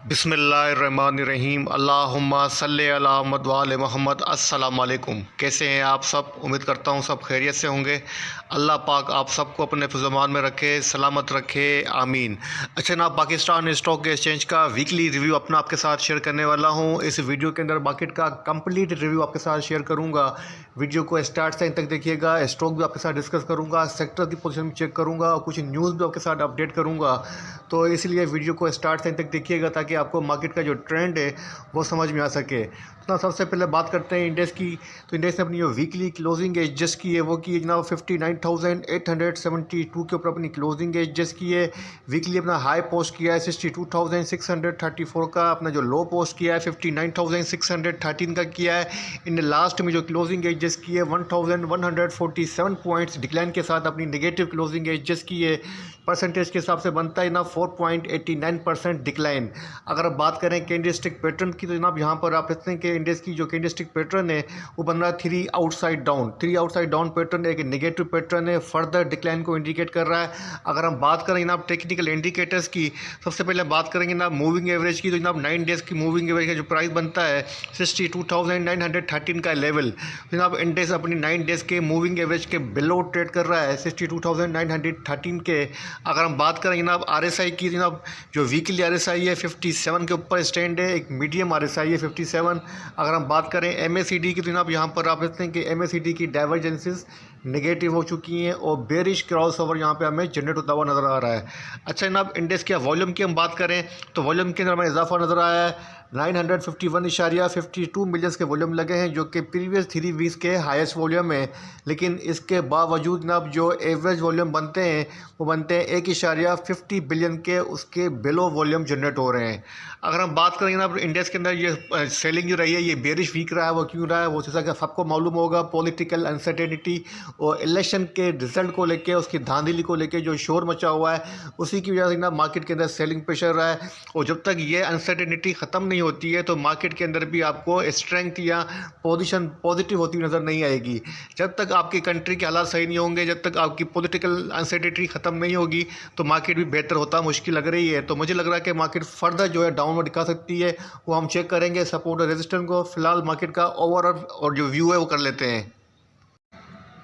बिस्मिल्लाहिर्रहमानिर्रहीम अल्लाहुम्मा सल्ले अला मुहम्मद व आले मोहम्मद। अस्सलाम वालेकुम। कैसे हैं आप सब? उम्मीद करता हूँ सब खैरियत से होंगे। अल्लाह पाक आप सबको अपने फ़िज़्ज़मान में रखे, सलामत रखे, आमीन। अच्छा ना, पाकिस्तान स्टॉक एक्सचेंज का वीकली रिव्यू अपना आपके साथ शेयर करने वाला हूँ। इस वीडियो के अंदर मार्केट का कंप्लीट रिव्यू आपके साथ शेयर करूँगा। वीडियो को स्टार्ट से एंड तक देखिएगा। स्टॉक भी आपके साथ डिस्कस करूँगा, सेक्टर की पोजीशन भी चेक करूँगा और कुछ न्यूज़ भी आपके साथ अपडेट करूँगा। तो इसलिए वीडियो को स्टार्ट से एंड तक देखिएगा ताकि आपको मार्केट का जो ट्रेंड है वो समझ में आ सके। तो सबसे पहले बात करते हैं इंडेक्स की। तो इंडेक्स ने अपनी जो वीकली क्लोजिंग एडजस्ट की है वो की जनाब 59,872 के ऊपर अपनी क्लोजिंग एडजस्ट की है। वीकली अपना हाई पोस्ट किया है 62,634 का, अपना जो लो पोस्ट किया है 59,613 का किया है। इन लास्ट में जो क्लोजिंग एडजस्ट की है 1,147 पॉइंट्स डिक्लाइन के साथ अपनी नेगेटिव क्लोजिंग एडजस्ट की है। परसेंटेज के हिसाब से बनता है ना 4.89% डिक्लाइन। अगर आप बात करें कैंडलस्टिक पैटर्न की तो जनाब यहाँ पर आप देखते हैं कि इंडेक्स की जो कैंडलस्टिक पैटर्न है वो बन रहा है थ्री आउटसाइड डाउन पैटर्न, एक नेगेटिव पैटर्न है, फर्दर डिक्लाइन को इंडिकेट कर रहा है। अगर हम बात करें जनाब टेक्निकल इंडिकेटर्स की, सबसे पहले बात करेंगे ना मूविंग एवरेज की। तो जनाब 9 डेज़ की मूविंग एवरेज का जो प्राइस बनता है 62,913 का लेवल, जनाब इंडेक्स अपनी 9 डेज़ के मूविंग एवरेज के बिलो ट्रेड कर रहा है 62,913 के। अगर हम बात करें जनाब RSI की, जनाब जो वीकली RSI है 57 के ऊपर स्टैंड है, एक मीडियम RSI है 57। अगर हम बात करें MACD की तो जनाब यहाँ पर आप देखते हैं कि MACD की डाइवर्जेंसेस नेगेटिव हो चुकी हैं और बेरिश क्रॉस ओवर यहाँ पे हमें जनरेट होता हुआ नज़र आ रहा है। अच्छा जनाब इंडेक्स के वॉल्यूम की हम बात करें तो वॉल्यूम के अंदर हमें इजाफा नज़र आया है। 951.52 मिलियंस के वॉल्यूम लगे हैं जो कि प्रीवियस 3 वीक्स के हाईएस्ट वॉल्यूम है। लेकिन इसके बावजूद जनाब जो एवरेज वॉल्यूम बनते हैं वो बनते हैं 1.50 बिलियन के, उसके बिलो वॉल्यूम जनरेट हो रहे हैं। अगर हम बात करें जनाब इंडेक्स के अंदर ये सेलिंग जो रही है ये बेरिश वीक रहा है। वो क्यों रहा है वो जैसा कि सबको मालूम होगा, पॉलिटिकल अनसर्टेनिटी और इलेक्शन के रिजल्ट को लेके, उसकी धांधली को लेके जो शोर मचा हुआ है उसी की वजह से ना मार्केट के अंदर सेलिंग प्रेशर रहा है। और जब तक ये अनसर्टेनिटी ख़त्म नहीं होती है तो मार्केट के अंदर भी आपको स्ट्रेंथ या पोजीशन पॉजिटिव होती हुई नज़र नहीं आएगी। जब तक आपकी कंट्री के हालात सही नहीं होंगे, जब तक आपकी पॉलिटिकल अनसर्टेनिटी ख़त्म नहीं होगी तो मार्केट भी बेहतर होता मुश्किल लग रही है। तो मुझे लग रहा है कि मार्केट फर्दर जो है डाउनवर्ड दिखा सकती है, वो हम चेक करेंगे सपोर्ट और रेजिस्टेंस को। फिलहाल मार्केट का ओवरऑल और जो व्यू है वो कर लेते हैं।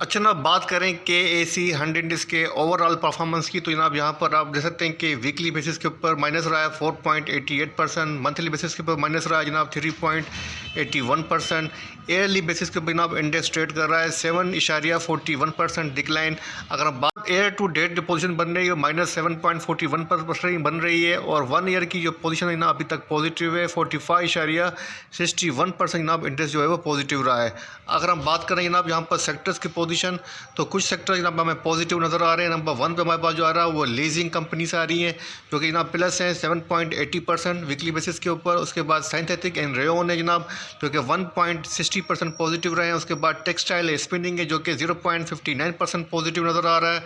अच्छा ना, बात करें KAC 100 इंडेक्स के ओवरऑल परफॉर्मेंस की तो जनाब यहाँ पर आप देख सकते हैं कि वीकली बेसिस के ऊपर माइनस रहा है 4.88%, मंथली बेसिस के ऊपर माइनस रहा है जनाब 3.81%, ईयरली बेसिस के ऊपर जनाब इंडेक्स ट्रेड कर रहा है 7.41% डिक्लाइन। अगर हम बात ईयर टू डेट जो पोजीशन बन रही है -7.41% बन रही है और 1 ईयर की जो पोजीशन है ना अभी तक पॉजिटिव है 45.61% जनाब इंडेक्स जो है वो पॉजिटिव रहा है। अगर हम बात करें जनाब यहाँ पर सेक्टर्स की पोजीशन तो कुछ सेक्टर जनाब हमें पॉजिटिव नज़र आ रहे हैं। नंबर 1 पे हमारे पास जो आ रहा है वो लीजिंग कंपनीज आ रही हैं जो कि जनाब प्लस हैं 7.80% वीकली बेसिस के ऊपर। उसके बाद साइंथेटिक एंड रेयोन है जनाब जो कि 1.60% पॉजिटिव रहे हैं। उसके बाद टेक्सटाइल स्पिनिंग है जो कि 0.59% पॉजिटिव नज़र आ रहा है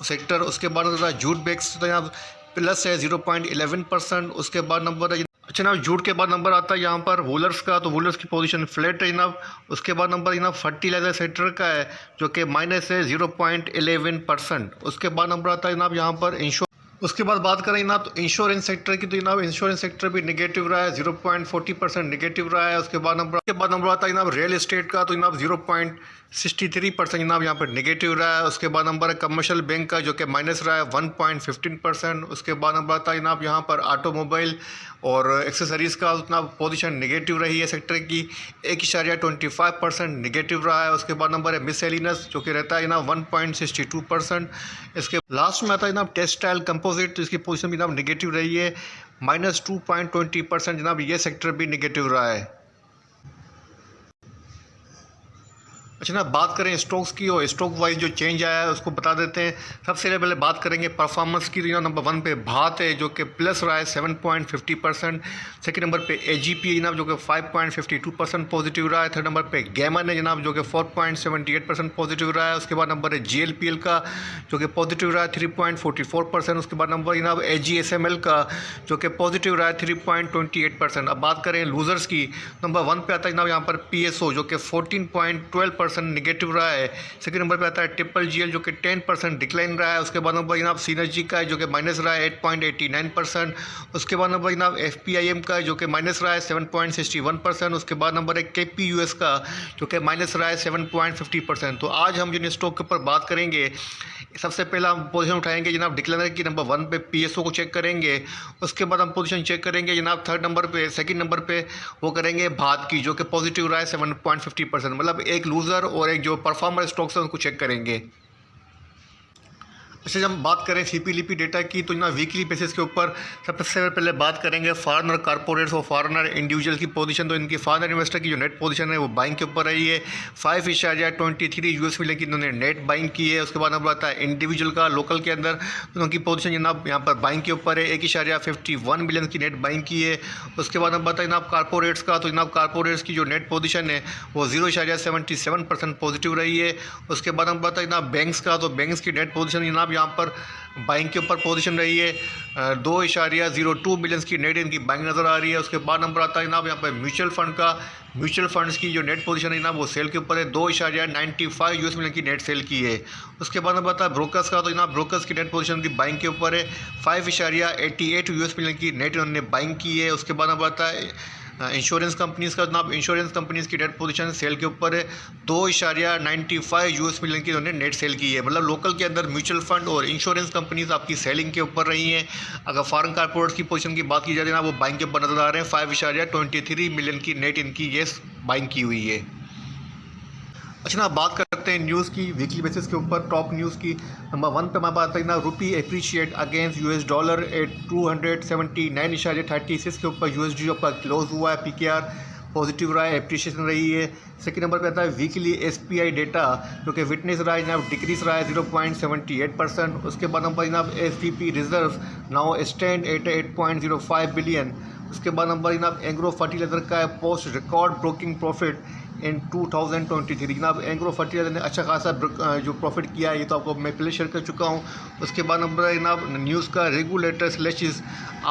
सेक्टर। उसके बाद नज़र जूट बेक्स तो जनाब प्लस है 0.11%। उसके बाद नंबर है, अच्छा जनाब जूट के बाद नंबर आता है यहाँ पर वूलर्स का, तो वूलर्स की पोजीशन फ्लैट है जनाब। उसके बाद नंबर जनाब फर्टिलाइजर सेक्टर का है जो कि माइनस है 0.11%। उसके बाद नंबर आता है जनाब यहाँ पर उसके बाद बात करें जनाब तो इंश्योरेंस सेक्टर की तो जनाब इंश्योरेंस सेक्टर भी नेगेटिव रहा है 0.40% नेगेटिव रहा है। उसके बाद नंबर आता है जनाब रियल एस्टेट का तो जनाब 0.63% जनाब यहाँ पर नेगेटिव रहा है। उसके बाद नंबर है कमर्शियल बैंक का जो कि माइनस रहा है 1.15%। उसके बाद नंबर आता है जनाब यहाँ पर ऑटोमोबाइल और एक्सेसरीज़ का उतना पोजीशन नेगेटिव रही है सेक्टर की 1.25% नेगेटिव रहा है। उसके बाद नंबर है मिससेलिनस जो कि रहता है जनाब 1.62%। इसके लास्ट में आता है जनाब टेक्सटाइल कंपोजिट, इसकी पोजीशन भी जनाब नेगेटिव रही है -2.20% जनाब ये सेक्टर भी नेगेटिव रहा है। अच्छा ना, बात करें स्टॉक्स की और स्टॉक वाइज जो चेंज आया है उसको बता देते हैं। सबसे पहले बात करेंगे परफॉर्मेंस की तो नंबर 1 पे भात है जो कि प्लस रहा है 7.50%। सेकंड नंबर पे AGP है जनाब जो कि 5.52% पॉजिटिव रहा है। थर्ड नंबर पे गैमन है जनाब जो कि 4.78% पॉजिटिव रहा है। उसके बाद नंबर है GLPL का जो कि पॉजिटिव रहा है 3.44%। उसके बाद नंबर जनाब AGSML का जो कि पॉजिटिव रहा है 3.28%। अब बात करें लूज़र्स की, नंबर 1 पे आता है जनाब यहाँ पर PSO जो कि 14.12% 12% निगेटिव रहा है। सेकंड नंबर पे आता है ट्रिपल जीएल जो कि 10% डिक्लाइन रहा है। उसके बाद नंबर जनाब सिनर्जी का है जो कि माइनस रहा है 8.89%। उसके बाद नंबर जनाब एफपीआईएम का है जो कि माइनस रहा है 7.61%। उसके बाद नंबर है केपीयूएस का जो कि माइनस रहा है 7.50%। तो आज हम जिन स्टॉक के ऊपर बात करेंगे, सबसे पहला हम पोजीशन उठाएंगे जनाब डिक्लाइनर की नंबर 1 पे पीएसओ को चेक करेंगे। उसके बाद हम पोजीशन चेक करेंगे जनाब थर्ड नंबर पे, सेकंड नंबर पे वो करेंगे भात की जो कि पॉजिटिव रहा है 7.50%। मतलब एक लूज़र और एक जो परफॉर्मर स्टॉक्स है उनको चेक करेंगे। अच्छा, जब हम बात करें सीपीलीपी डेटा की तो ना वीकली बेसिस के ऊपर सबसे पहले बात करेंगे फॉरेनर कॉर्पोरेट्स और फॉरेनर इंडिविजुअल की पोजीशन। तो इनकी फॉरेनर इन्वेस्टर की जो नेट पोजीशन है वो बाइंग के ऊपर रही है। 5.23 यूएस मिलियन की इन्होंने नेट बाइंग की है। उसके बाद नंबर आता है इंडिविजुअल का लोकल के अंदर, तो उनकी पोजीशन जनाब यहाँ पर बाइंग के ऊपर है, 1.51 मिलियन की नेट बाइंग की है। उसके बाद नंबर आता है जनाब कॉर्पोरेट्स का, तो जनाब कॉर्पोरेट्स की जो नेट पोजीशन है वो 0.77% पॉजिटिव रही है। उसके बाद नंबर आता है जनाब बैंक्स का, तो बैंक्स की नेट पोजीशन जनाब यहाँ पर बाइंग के ऊपर पोजीशन रही है। 2.02 मिलियंस की नेट इनकी बाइंग नज़र आ रही है। उसके बाद नंबर आता है जनाब यहाँ पर म्यूचुअल फंड का, म्यूचुअल फंड्स की जो नेट पोजीशन है जनाब वो सेल के ऊपर है, 2.95 यूएस मिलियन की नेट सेल की है। उसके बाद नंबर आता है ब्रोकर्स का, तो जनाब ब्रोकर्स की नेट पोजीशन की बाइंग के ऊपर है, 5.88 यूएस मिलियन की नेट इन्होंने बाइंग की है। उसके बाद नंबर आता है इंश्योरेंस कंपनीज़ का, जनाब इंश्योरेंस कंपनीज़ की नेट पोजीशन सेल के ऊपर है, 2.95 यूएस मिलियन की उन्होंने नेट सेल की है। मतलब लोकल के अंदर म्यूचुअल फंड और इंश्योरेंस कंपनीज़ आपकी सेलिंग के ऊपर रही हैं। अगर फॉरेन कॉर्पोरेट्स की पोजीशन की बात की जाए ना, वो बाइंग के ऊपर नजर आ रहे हैं, 5.23 मिलियन की नेट इनकी ये बाइंग की हुई है। अच्छा ना, बात करते हैं न्यूज़ की वीकली बेसिस के ऊपर टॉप न्यूज़ की। नंबर 1 पे हमारी बात है ना, rupee appreciate against US dollar at 279.36 के ऊपर यूएसडी आपका क्लोज हुआ है। पीकेआर पॉजिटिव रहा है, एप्रिशिएशन रही है। सेकंड नंबर पे आता है वीकली एसपीआई डेटा जो कि विटनेस रहा है जनाब डिक्रीज रहा है 0.78%। उसके बाद नंबर जनाब SPP reserve now stand at 8.05 billion. उसके बाद नंबर जनाब एग्रो फर्टिलाइजर का है post record broking profit in 2023। जनाब एग्रो फर्टिलाइजर ने अच्छा खासा जो प्रॉफिट किया है, ये तो आपको मैं पहले शेयर कर चुका हूँ। उसके बाद नंबर है जनाब न्यूज़ का regulator slashes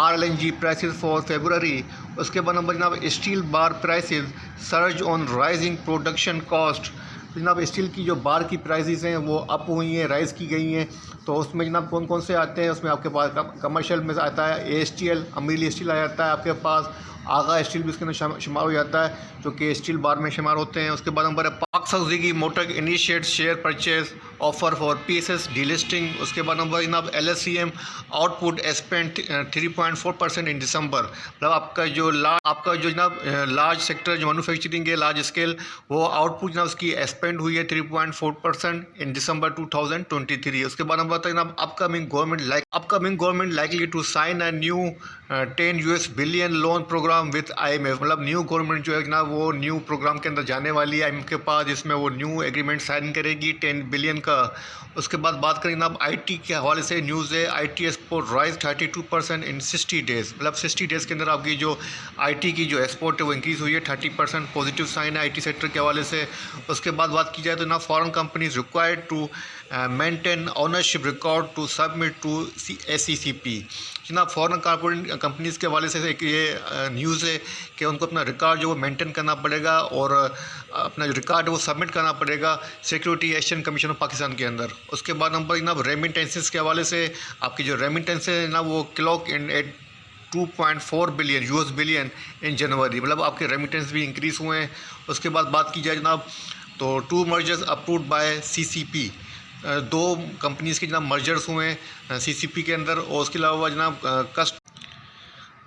RLNG prices for February. उसके बाद नंबर जनाब steel bar prices surge on rising production cost. जनाब स्टील की जो बार की प्राइसेस हैं वो अप हुई हैं, राइज़ की गई हैं। तो उसमें जनाब कौन कौन से आते हैं, उसमें आपके पास कमर्शियल में आता है ASTL, अमीली स्टील आ जाता है आपके पास, आगा स्टील भी उसके अंदर शुमार हो जाता है जो कि स्टील बार में शुमार होते हैं। उसके बाद नंबर है पाक Saudi motor initiate share purchase offer for PSS delisting. उसके बाद नंबर जनाब LSCM आउटपुट एक्सपेंड 3.4% इन दिसंबर। मतलब आपका जो जनाब लार्ज सेक्टर जो मैन्युफैक्चरिंग है लार्ज स्केल, वो आउटपुट जनाब उसकी एक्सपेंड हुई है 3.4% इन दिसंबर 2023। उसके बाद नंबर जनाब upcoming government likely to sign a new 10 US billion loan programme with IMF। मतलब न्यू गवर्नमेंट जो है ना वो न्यू प्रोग्राम के अंदर जाने वाली है IMF के पास, जिसमें वो न्यू एग्रीमेंट साइन करेगी 10 बिलियन का। उसके बाद बात करें जनाब IT के हवाले से न्यूज़ है, IT export rise 32% in 60 days. मतलब 60 डेज़ के अंदर आपकी जो IT की जो एक्सपोर्ट है वो इंक्रीज़ हुई है 30%, पॉजिटिव साइन है IT सेक्टर के हवाले से। उसके बाद बात की जाए तो ना foreign companies required to maintain ownership record to submit to SECP। जनाब फॉरेन कॉर्पोरेट कंपनीज़ के हवाले से एक ये न्यूज़ है कि उनको अपना रिकॉर्ड जो वो मेंटेन करना पड़ेगा और अपना जो रिकॉर्ड है वो सबमिट करना पड़ेगा security exchange commission of Pakistan के अंदर। उसके बाद नंबर जनाब रेमिटेंसेस के हवाले से आपकी जो रेमिटेंस है ना वो clock in at 2.4 billion US billion in January. मतलब आपके रेमिटेंस भी इंक्रीज़ हुए हैं। उसके बाद बात की जाए जनाब तो 2 mergers approved by CCP, 2 companies के जनाब मर्जर्स हुए हैं CCP के अंदर। और उसके अलावा जनाब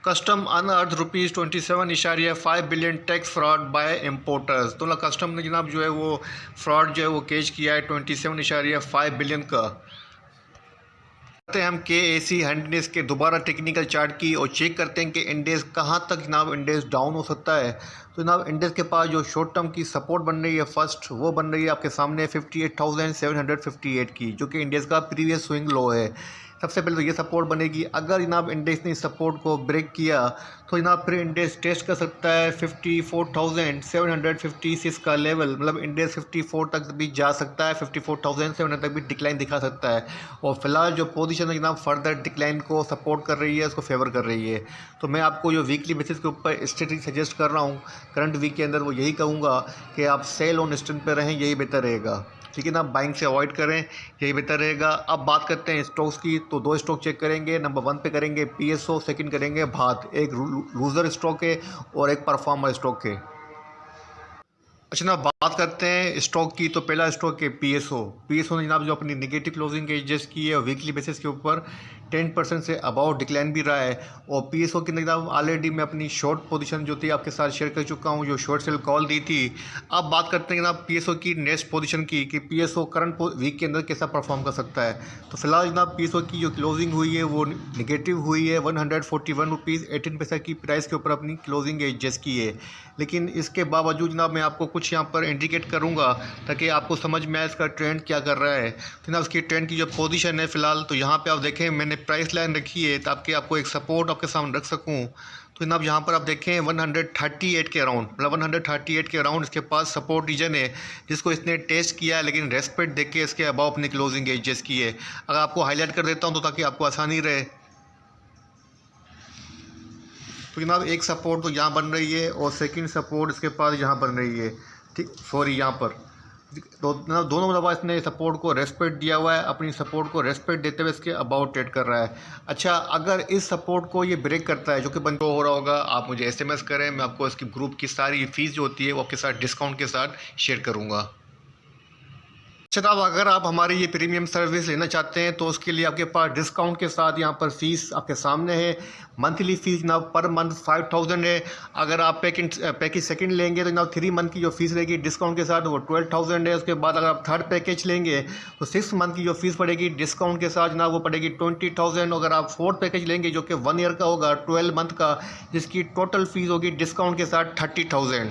custom unearth ₹27.5 billion tax fraud bye importers. तो कस्टम ने जनाब जो है वो फ्रॉड जो है वो केज किया है 27.5 बिलियन का। करते हैं हम KAC हैंडनेस के दोबारा टेक्निकल चार्ट की और चेक करते हैं कि इंडेक्स कहाँ तक जनाब इंडेक्स डाउन हो सकता है। तो जनाब इंडेक्स के पास जो शॉर्ट टर्म की सपोर्ट बन रही है फर्स्ट, वो बन रही है आपके सामने 58,758 की, जो कि इंडेक्स का प्रीवियस स्विंग लो है। सबसे पहले तो ये सपोर्ट बनेगी। अगर जनाब इंडेक्स ने इस सपोर्ट को ब्रेक किया तो जनाब फिर इंडेक्स टेस्ट कर सकता है 54,756 का लेवल, मतलब इंडेक्स 54 तक भी जा सकता है, 54,700 तक भी डिक्लाइन दिखा सकता है। और फिलहाल जो पोजीशन है जनाब फर्दर डिक्लाइन को सपोर्ट कर रही है, उसको फेवर कर रही है। तो मैं आपको जो वीकली बेसिस के ऊपर स्ट्रेटजी सजेस्ट कर रहा हूँ करंट वीक के अंदर, वो यही कहूँगा कि आप सेल ऑन स्टैंड पर रहें, यही बेहतर रहेगा। ठीक है ना, बाइंग से अवॉइड करें, यही बेहतर रहेगा। अब बात करते हैं स्टॉक्स की, तो 2 स्टॉक चेक करेंगे। नंबर 1 पे करेंगे पीएसओ, सेकंड करेंगे भात। एक लूज़र स्टॉक है और एक परफॉर्मर स्टॉक है। अच्छा ना, बात करते हैं स्टॉक की, तो पहला स्टॉक है पीएसओ ने जनाब जो अपनी निगेटिव क्लोजिंग एडजस्ट की है और वीकली बेसिस के ऊपर 10% से अबाउट डिक्लाइन भी रहा है। और पीएसओ की जनाब ऑलरेडी मैं अपनी शॉर्ट पोजीशन जो थी आपके साथ शेयर कर चुका हूं, जो शॉर्ट सेल कॉल दी थी। अब बात करते हैं जनाब पीएसओ की नेक्स्ट पोजीशन की, कि पीएसओ करंट वीक के अंदर कैसा परफॉर्म कर सकता है। तो फिलहाल जनाब पीएसओ की जो क्लोजिंग हुई है वो निगेटिव हुई है, 141 रुपीज़ 18 पैसा की प्राइस के ऊपर अपनी क्लोजिंग एडजस्ट की है। लेकिन इसके बावजूद जनाब मैं आपको कुछ यहाँ पर इंडिकेट करूँगा ताकि आपको समझ में आए इसका ट्रेंड क्या कर रहा है। तो जनाब उसकी ट्रेंड की जो पोजीशन है फ़िलहाल, तो यहाँ पे आप देखें मैंने प्राइस लाइन रखी है ताकि आपको एक सपोर्ट आपके सामने रख सकूँ। तो जनाब यहाँ पर आप देखें 138 के अराउंड, मतलब 138 के अराउंड इसके पास सपोर्ट रीजन है, जिसको इसने टेस्ट किया है, लेकिन रेस्पेक्ट देख के इसके अबाव अपनी क्लोजिंग एडजस्ट की है। अगर आपको हाईलाइट कर देता हूँ तो ताकि आपको आसानी रहे। तो जनाब एक सपोर्ट तो यहाँ बन रही है और सेकंड सपोर्ट इसके पास यहाँ बन रही है। ठीक, सॉरी यहाँ पर तो जनाब दोनों दफ़ा इसने सपोर्ट को रेस्पेक्ट दिया हुआ है, अपनी सपोर्ट को रेस्पेक्ट देते हुए इसके अबाउट ट्रेड कर रहा है। अच्छा, अगर इस सपोर्ट को ये ब्रेक करता है, जो कि बंद हो रहा होगा, आप मुझे एसएमएस करें, मैं आपको इसकी ग्रुप की सारी फीस जो होती है वो आपके साथ डिस्काउंट के साथ शेयर करूँगा। अच्छा, अब अगर आप हमारी ये प्रीमियम सर्विस लेना चाहते हैं तो उसके लिए आपके पास डिस्काउंट के साथ यहाँ पर फ़ीस आपके सामने है। मंथली फ़ीस जनाब पर मंथ 5000 है। अगर आप पैकेज सेकंड लेंगे तो जनाब 3 मंथ की जो फ़ीस रहेगी डिस्काउंट के साथ वो 12,000 है। उसके बाद अगर आप थर्ड पैकेज लेंगे तो 6 मंथ की जो फ़ीस पड़ेगी डिस्काउंट के साथ जनाब वो पड़ेगी 20,000। अगर आप फोर्थ पैकेज लेंगे जो कि 1 ईयर का होगा 12 मंथ का, जिसकी टोटल फ़ीस होगी डिस्काउंट के साथ 30,000।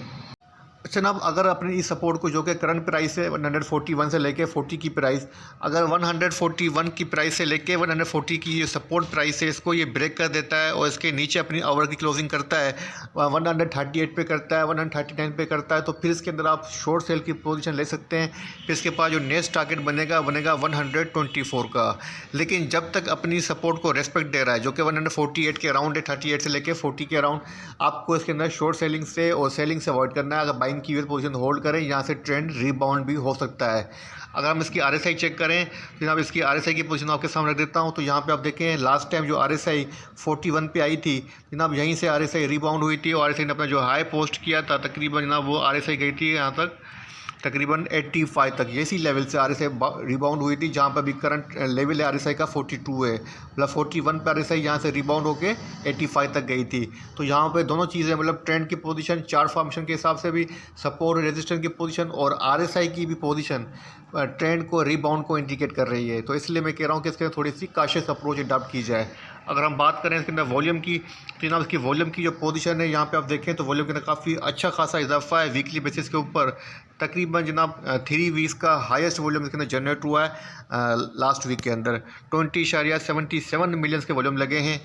अच्छा जनाब, अगर अपनी इस सपोर्ट को जो कि करंट प्राइस है 141 से लेके 40 की प्राइस, अगर 141 की प्राइस से लेके 140 की ये सपोर्ट प्राइस है, इसको ये ब्रेक कर देता है और इसके नीचे अपनी आवर की क्लोजिंग करता है, 138 पे करता है, 139 पे करता है, तो फिर इसके अंदर आप शॉर्ट सेल की पोजीशन ले सकते हैं। फिर इसके पास जो नेक्स्ट टारगेट बनेगा 124 का। लेकिन जब तक अपनी सपोर्ट को रेस्पेक्ट दे रहा है, जो कि 148 के अराउंड है, 38 से लेके 40 के अराउंड, आपको इसके अंदर शॉर्ट सेलिंग से और सेलिंग से अवॉइड करना है। अगर बाइंग की हुई पोजीशन होल्ड करें, यहाँ से ट्रेंड रीबाउंड भी हो सकता है। अगर हम इसकी आरएसआई चेक करें तो जनाब इसकी आरएसआई की पोजीशन आपके सामने रख देता हूँ। तो यहाँ पे आप देखें लास्ट टाइम जो आरएसआई 41 पे आई थी जनाब, यहीं से आरएसआई रीबाउंड हुई थी और आरएसआई ने अपना जो हाई पोस्ट किया था तकरीबन जनाब वो आरएसआई गई थी यहाँ तक तकरीबन 85 तक। ये इसी लेवल से आरएसआई रिबाउंड हुई थी, जहाँ पर भी करंट लेवल है आरएसआई का 42 है, मतलब 41 पर आरएसआई यहाँ से रिबाउंड होके 85 तक गई थी। तो यहाँ पे दोनों चीज़ें, मतलब ट्रेंड की पोजीशन, चार्ट फॉर्मेशन के हिसाब से भी सपोर्ट रेजिस्टेंस की पोजीशन और आरएसआई की भी पोजीशन ट्रेंड को रिबाउंड को इंडिकेट कर रही है। तो इसलिए मैं कह रहा हूँ कि इसके थोड़ी सी काशियस अप्रोच अडॉप्ट की जाए। अगर हम बात करें इसके अंदर वॉल्यूम की, तो जनाब इसकी वॉल्यूम की जो पोजीशन है यहाँ पे आप देखें तो वॉल्यूम के अंदर काफ़ी अच्छा खासा इजाफा है वीकली बेसिस के ऊपर। तकरीबन जनाब 3 वीक्स का हाईएस्ट वॉल्यूम इसके अंदर जनरेट हुआ है लास्ट वीक के अंदर 20.77 मिलियंस के वॉल्यूम लगे हैं,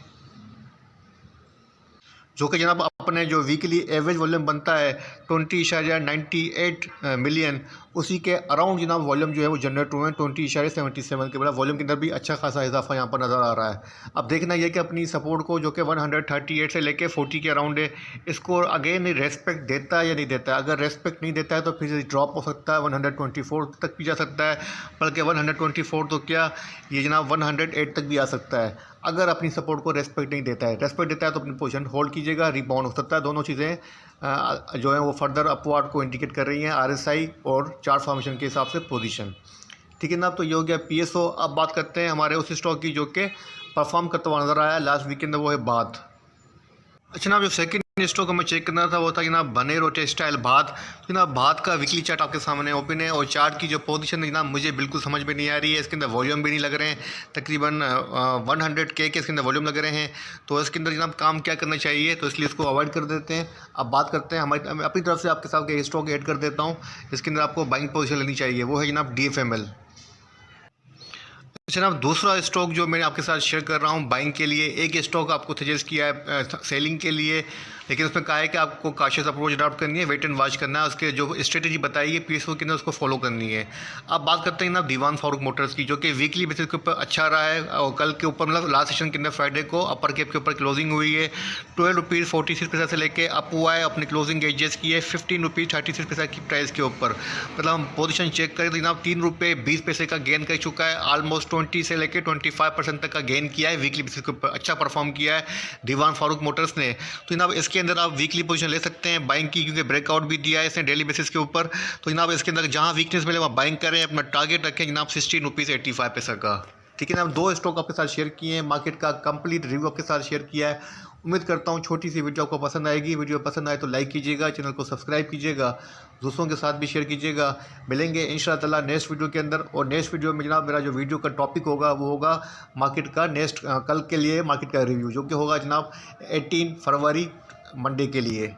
जो कि जनाब अपने जो वीकली एवरेज वॉल्यूम बनता है 20.98 मिलियन, उसी के अराउंड जनाब वॉल्यूम जो है वो जनरेट हुए हैं 20.77 के। बड़ा वॉल्यूम के अंदर भी अच्छा खासा इजाफा यहाँ पर नज़र आ रहा है। अब देखना यह कि अपनी सपोर्ट को जो कि 138 से लेके 40 के अराउंड है, इसको अगेन रेस्पेक्ट देता है या नहीं देता है। अगर रेस्पेक्ट नहीं देता है तो फिर ड्रॉप हो सकता है, 124 तक भी जा सकता है, बल्कि 124 तो क्या ये जनाब 108 तक भी आ सकता है। अगर अपनी सपोर्ट को रेस्पेक्ट नहीं देता है, रेस्पेक्ट देता है तो अपनी पोजीशन होल्ड कीजिएगा, रिबाउंड हो सकता है। दोनों चीज़ें जो है वो फर्दर अपवर्ड को इंडिकेट कर रही हैं, आरएसआई और चार्ट फॉर्मेशन के हिसाब से पोजीशन। ठीक है ना, तो ये हो गया पीएसओ। अब बात करते हैं हमारे उस स्टॉक की जो कि परफॉर्म करता हुआ नज़र आया लास्ट वीकेंड, वो है बात। अच्छा ना, जो सेकंड स्टॉक को मैं चेक करना था वो था जनाब बनेरो टेक्सटाइल भात। तो जनाब भात का वीकली चार्ट आपके सामने ओपन है और चार्ट की जो पोजीशन है जनाब मुझे बिल्कुल समझ में नहीं आ रही है। इसके अंदर वॉल्यूम भी नहीं लग रहे हैं, तकरीबन 100K के इसके अंदर वॉल्यूम लग रहे हैं। तो इसके अंदर जनाब काम क्या करना चाहिए, तो इसलिए इसको अवॉइड कर देते हैं। अब बात करते हैं हमारी अपनी तरफ से आपके साथ स्टॉक ऐड कर देता हूँ। इसके अंदर आपको बाइंग पोजीशन लेनी चाहिए, वो है जनाब DFML। अच्छा जनाब, दूसरा स्टॉक जो मैं आपके साथ शेयर कर रहा हूँ बाइंग के लिए, एक स्टॉक आपको सजेस्ट किया है सेलिंग के लिए, लेकिन उसमें कहा है कि आपको काशियस अप्रोच अडॉप्ट करनी है, वेट एंड वॉच करना है, उसके जो स्ट्रेटेजी बताई है पीएसओ के अंदर उसको फॉलो करनी है। अब बात करते हैं ना दीवान फारूक मोटर्स की, जो कि वीकली बेसिस के ऊपर अच्छा रहा है और कल के ऊपर मतलब लास्ट सेशन के अंदर फ्राइडे को अपर कैप के ऊपर क्लोजिंग हुई है 12 रुपीज़ 46 से लेके अप हुआ है, अपनी क्लोजिंग एडजस्ट की है 15 रुपीज़ 36 की प्राइस के ऊपर। मतलब हम पोजीशन चेक करें तो जनाब 3 रुपये 20 का गेन कर चुका है, ऑलमोस्ट 20 से लेकर 25% तक का गेन किया है वीकली बेसिस के ऊपर, अच्छा परफॉर्म किया है दीवान फारूक मोटर्स ने। तो जनाब इसके अंदर आप वीकली पोजीशन ले सकते हैं बाइंग की, क्योंकि ब्रेकआउट भी दिया है इसने डेली बेसिस के ऊपर। तो जनाब इसके अंदर जहां वीकनेस मिले वहाँ बाइंग करें, अपना टारगेट रखें जनाब 16 रुपीज़ 85 का। ठीक है ना, 2 स्टॉक आपके साथ शेयर किए हैं, मार्केट का कंप्लीट रिव्यू आपके साथ शेयर किया है। उम्मीद करता हूँ छोटी सी वीडियो आपको पसंद आएगी। वीडियो पसंद आए तो लाइक कीजिएगा, चैनल को सब्सक्राइब कीजिएगा, दोस्तों के साथ भी शेयर कीजिएगा। मिलेंगे इंशाअल्लाह ताला नेक्स्ट वीडियो के अंदर, और नेक्स्ट वीडियो में जनाब मेरा जो वीडियो का टॉपिक होगा वो होगा मार्केट का नेक्स्ट कल के लिए मार्केट का रिव्यू, जो कि होगा जनाब 18 फरवरी मंडे के लिए।